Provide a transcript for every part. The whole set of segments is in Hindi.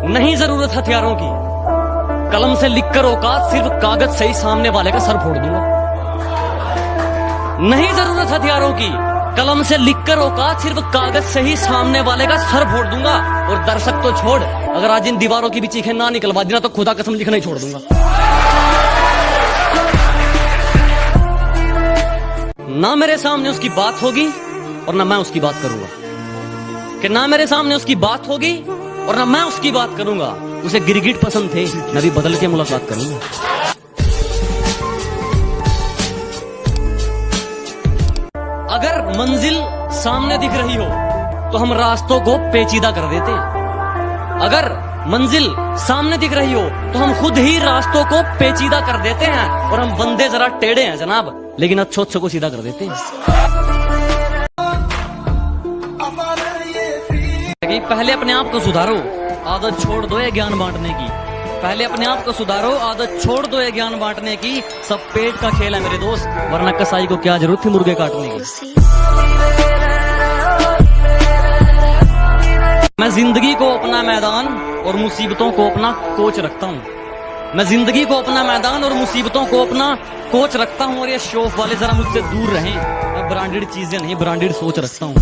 नहीं जरूरत हथियारों की, कलम से लिखकर औकात, सिर्फ कागज से ही सामने वाले का सर फोड़ दूंगा। नहीं जरूरत हथियारों की, कलम से लिखकर औकात, सिर्फ कागज से ही सामने वाले का सर फोड़ दूंगा। और दर्शक तो छोड़, अगर आज इन दीवारों की भी चीखें ना निकलवा देना तो खुदा कसम लिखना ही छोड़ दूंगा। ना मेरे सामने उसकी बात होगी और ना मैं उसकी बात करूंगा, कि ना मेरे सामने उसकी बात होगी और ना मैं उसकी बात करूंगा। उसे गिरगिट पसंद थे, मैं भी बदल के मुलाकात करूंगा। अगर मंजिल सामने दिख रही हो तो हम रास्तों को पेचीदा कर देते हैं। अगर मंजिल सामने दिख रही हो तो हम खुद ही रास्तों को पेचीदा कर देते हैं। और हम बंदे जरा टेढ़े हैं जनाब, लेकिन अच्छों को सीधा कर देते हैं। पहले अपने आप को सुधारो, आदत छोड़ दो ये ज्ञान बांटने की। पहले अपने आप को सुधारो, आदत छोड़ दो ये ज्ञान बांटने की। सब पेट का खेल है मेरे दोस्त, वरना कसाई को क्या जरूरत थी मुर्गे काटने की। मैं जिंदगी को अपना मैदान और मुसीबतों को अपना कोच रखता हूँ। मैं जिंदगी को अपना मैदान और मुसीबतों को अपना कोच रखता हूँ। और ये शौक वाले जरा मुझसे दूर रहें, मैं ब्रांडेड चीजें नहीं ब्रांडेड सोच रखता हूँ।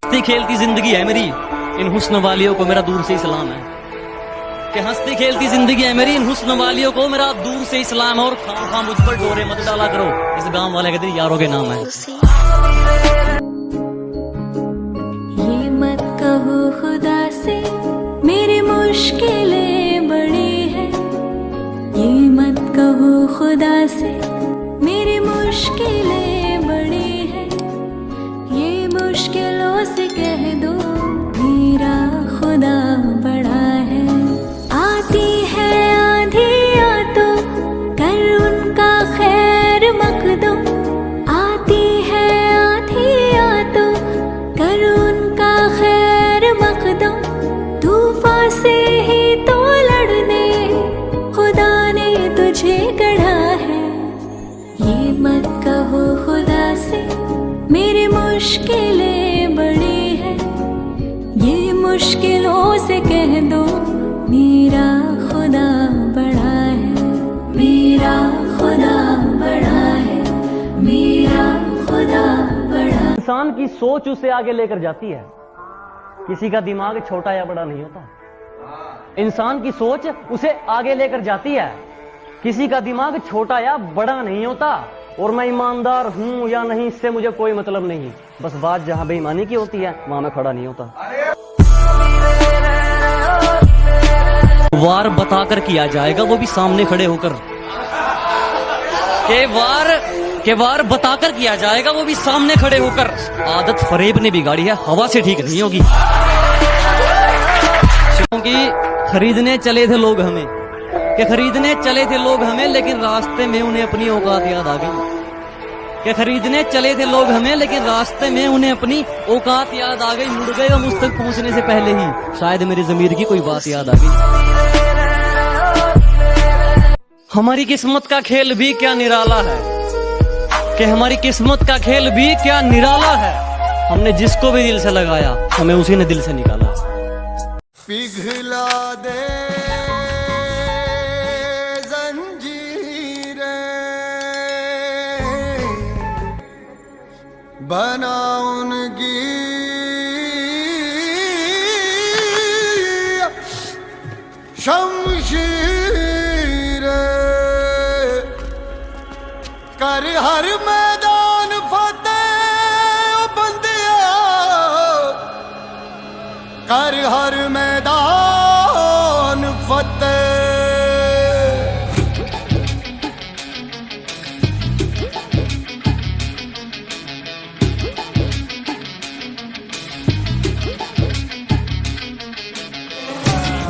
हंसती खेलती जिंदगी है मेरी, इन हुस्न वालियों को मेरा दूर से सलाम है। कि हंसती खेलती जिंदगी है मेरी, इन हुस्न वालियों को मेरा दूर से सलाम है। और खाम मुझ पर डोरे मत डाला करो, इस गांव वाले कहते यारों के नाम है। ये मत कहो खुदा से मेरी मुश्किलें बड़ी है, ये मत कहो खुदा से मेरी मुश्किलें बड़ी है। ये मुश्किलों से कह दो मेरा खुदा बड़ा है। आती है आंधियाँ तो कर उनका खैर मकदम, आती है आंधियाँ तो कर उनका खैर मकदम। तूफान से ही तो लड़ने खुदा ने तुझे गढ़ा है। ये मत कहो खुदा से मेरी मुश्किलें बड़ी है, ये मुश्किलों से कह दो मेरा खुदा बड़ा है। मेरा खुदा बड़ा है, मेरा खुदा बड़ा। इंसान की सोच उसे आगे लेकर जाती है, किसी का दिमाग छोटा या बड़ा नहीं होता। इंसान की सोच उसे आगे लेकर जाती है, किसी का दिमाग छोटा या बड़ा नहीं होता। और मैं ईमानदार हूं या नहीं इससे मुझे कोई मतलब नहीं, बस बात जहां बेईमानी की होती है वहां मैं खड़ा नहीं होता। वार बताकर किया जाएगा, वो भी सामने खड़े होकर। के वार बताकर किया जाएगा, वो भी सामने खड़े होकर। आदत फरेब ने बिगाड़ी है, हवा से ठीक नहीं होगी। क्योंकि खरीदने चले थे लोग हमें, कि खरीदने चले थे लोग हमें, लेकिन रास्ते में उन्हें अपनी औकात याद आ गई। कि खरीदने चले थे लोग हमें, लेकिन रास्ते में उन्हें अपनी औकात याद आ गई। मुड़ गए वो मुझ तक पहुंचने से पहले ही, शायद मेरी ज़मीर की कोई बात याद आ गई। हमारी किस्मत का खेल भी क्या निराला है, कि हमारी किस्मत का खेल भी क्या निराला है। हमने जिसको भी दिल से लगाया, हमें उसी ने दिल से निकाला। पिघला दे बना उनकी शमशीर, कर हर मैदान फतेह बंदिया, कर हर मैदान फतेह।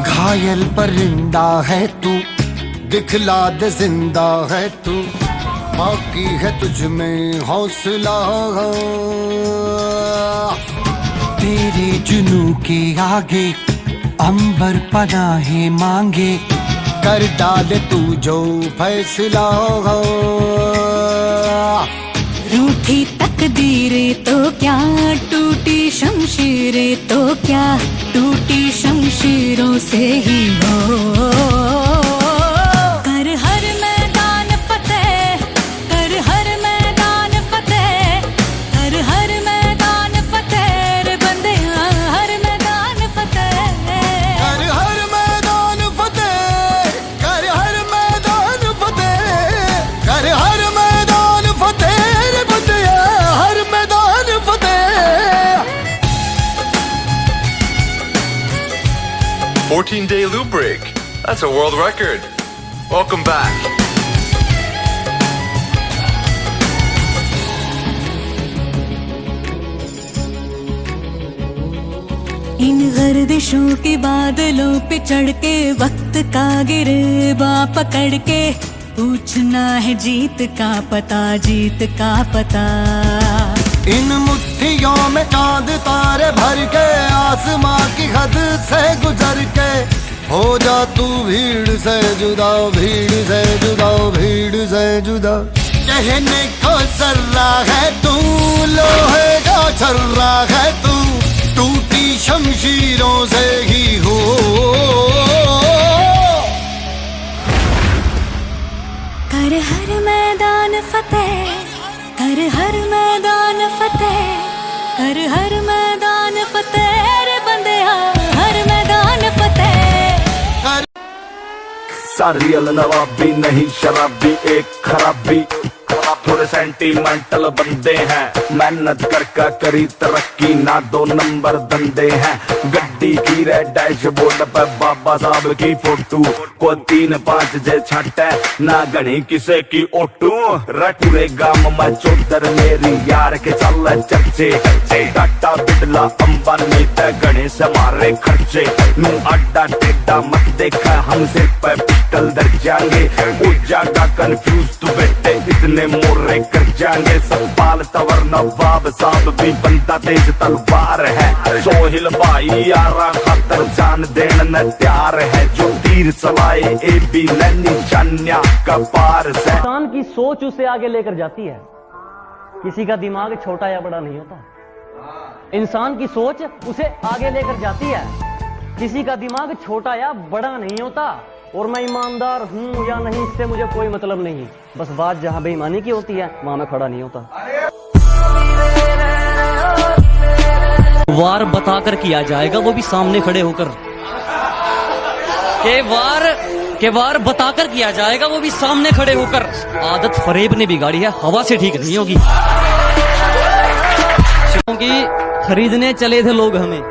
घायल परिंदा है तू, दिखला दे जिंदा है तू, बाकी है तुझ में हौसला। तेरे जुनू के आगे अंबर पनाहे मांगे, कर डाले तू जो फैसला। रूठी तक तकदीरें तो क्या, टूटी शमशीरें तो क्या, टूटी शमशीरों से ही हो। कर हर मैदान फतेह, कर हर मैदान फतेह, कर हर मैदान फतेह रे बंदे, हर मैदान फतेह। कर हर मैदान फतेह, कर हर मैदान फतेह, कर हर मैदान फतेह रे बंदिया, हर मैदान फतेह। 14-day loop break. That's a world record. Welcome back. इन गर्दिशों के बादलों पे चढ़ के वक्त का गिरबा पकड़ के पूछना है जीत का पता, जीत का पता। इन मुट्ठियों में चांद तारे भर के, आसमां की हद से गुजर के, हो जा तू भीड़ से जुदा, भीड़ से जुदा, भीड़ से जुदा। कहने को सर्रा है तू, लोहे का छर्रा है तू, टूटी शमशीरों से ही हो। कर हर मैदान फतेह, कर हर मैदान फतेह, कर हर मैदान फतेह रे बंदे, हर मैदान फतेह। रियल नवाबी नहीं शराबी, एक खराबी थोड़े सेंटीमेंटल बंदे हैं। मेहनत करके करी तरक्की, ना 2 नंबर धंधे हैं। गड्डी की रे डैशबोर्ड पे बाबा साहब की फोटो, को 3-5 जे छट है, ना गणी किसे की ओटू। रटुरे गाम में चौधर मेरी यार के चल चर्चे, टाटा बिडला अंबानी ते गणे से मारे खर्चे। नू अड्डा टेढ़ा मत देखा, हम सिर पे पिस्टल दर जाएंगे। उजागा कंफ्यूज तू बेटे, इतने मोरे कर जाएंगे। सब्बाल तवर नवाब साहब भी बंदा तेज तलवार है। सोहिल भाई यारा खातर जान देन न तैयार है। जो तीर चलाए ए भी निशान्या का पार से। इंसान की सोच उसे आगे लेकर जाती है, किसी का दिमाग छोटा या बड़ा नहीं होता। इंसान की सोच उसे आगे लेकर जाती है, किसी का दिमाग छोटा या बड़ा नहीं होता। और मैं ईमानदार हूं या नहीं इससे मुझे कोई मतलब नहीं, बस बात जहां बेईमानी की होती है वहां मैं खड़ा नहीं होता। वार बताकर किया जाएगा, वो भी सामने खड़े होकर। के वार बताकर किया जाएगा, वो भी सामने खड़े होकर। आदत फरेब ने बिगाड़ी है, हवा से ठीक नहीं होगी। क्योंकि खरीदने चले थे लोग हमें,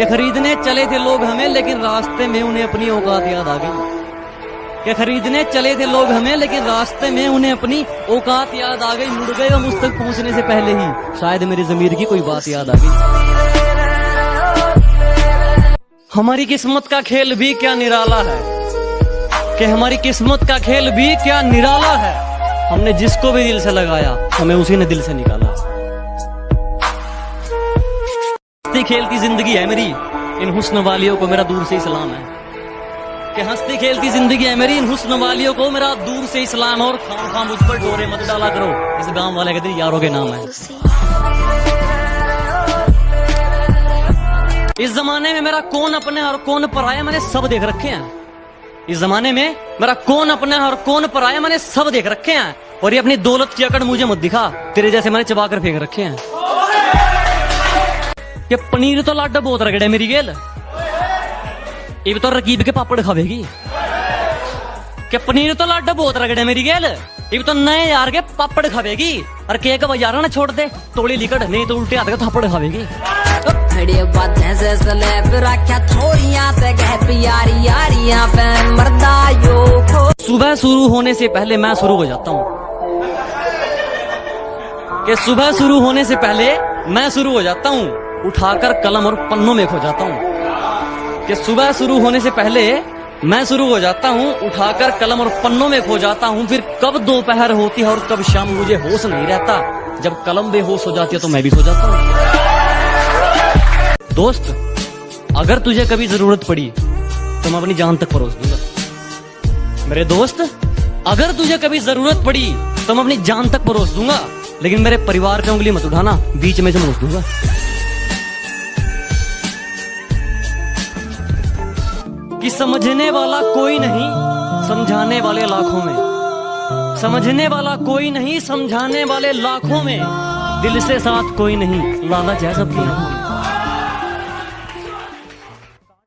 खरीदने चले थे लोग हमें, लेकिन रास्ते में उन्हें अपनी औकात याद आ गई। खरीदने चले थे लोग हमें, लेकिन रास्ते में उन्हें अपनी औकात याद आ गई। मुड़ गए हम उस तक पहुंचने से पहले ही, शायद मेरी ज़मीर की कोई बात याद आ गई। हमारी किस्मत का खेल भी क्या निराला है, कि हमारी किस्मत का खेल भी क्या निराला है। हमने जिसको भी दिल से लगाया, हमें उसी ने दिल से निकाला। हंसती खेलती जिंदगी है मेरी, इन हुस्न वालियों को मेरा दूर से सलाम है। कि हंसती खेलती जिंदगी है मेरी, इन हुस्न वालियों को मेरा दूर से सलाम है। और खाम खाम मुझ पर डोरे मत डाला करो, इस गांव वाले कहते यारों के नाम है। इस जमाने में मेरा कौन अपने और कौन पराया मैंने सब देख रखे हैं। इस जमाने में मेरा कौन अपना है और कौन पराया मैंने सब देख रखे हैं। और ये अपनी दौलत की अकड़ मुझे मत दिखा, तेरे जैसे मैंने चबा कर फेंक रखे हैं। कि पनीर तो लाडा बहुत रगड़े मेरी गेल, ये तो रकीब के पापड़ खावेगी। कि पनीर तो लाडा बहुत रगड़े मेरी गेल, ये तो नए यार के पापड़ खावेगी। और केक बाजारा ना छोड़ दे, तोड़ी लिकट नहीं तो उल्टे हाथ के थापड़ खावेगी। सुबह शुरू होने से पहले मैं शुरू हो जाता हूँ, कि सुबह शुरू होने से पहले मैं शुरू हो जाता हूँ, उठाकर कलम और पन्नों में खो जाता हूँ। कि सुबह शुरू होने से पहले मैं शुरू हो जाता हूँ, उठाकर कलम और पन्नों में खो जाता हूँ। फिर कब दोपहर होती है और कब शाम मुझे होश नहीं रहता। जब कलम बेहोश हो जाती है तो मैं भी सो जाता हूँ। दोस्त, अगर तुझे कभी जरूरत पड़ी तो मैं अपनी जान तक परोस दूंगा। मेरे दोस्त, अगर तुझे कभी जरूरत पड़ी तो मैं अपनी जान तक परोस दूंगा। लेकिन मेरे परिवार पे उंगली मत उठाना, बीच में से मूस दूंगा। कि समझने वाला कोई नहीं, समझाने वाले लाखों में। समझने वाला कोई नहीं, समझाने वाले लाखों में। दिल से साथ कोई नहीं, लालच है सबकी आंखों में।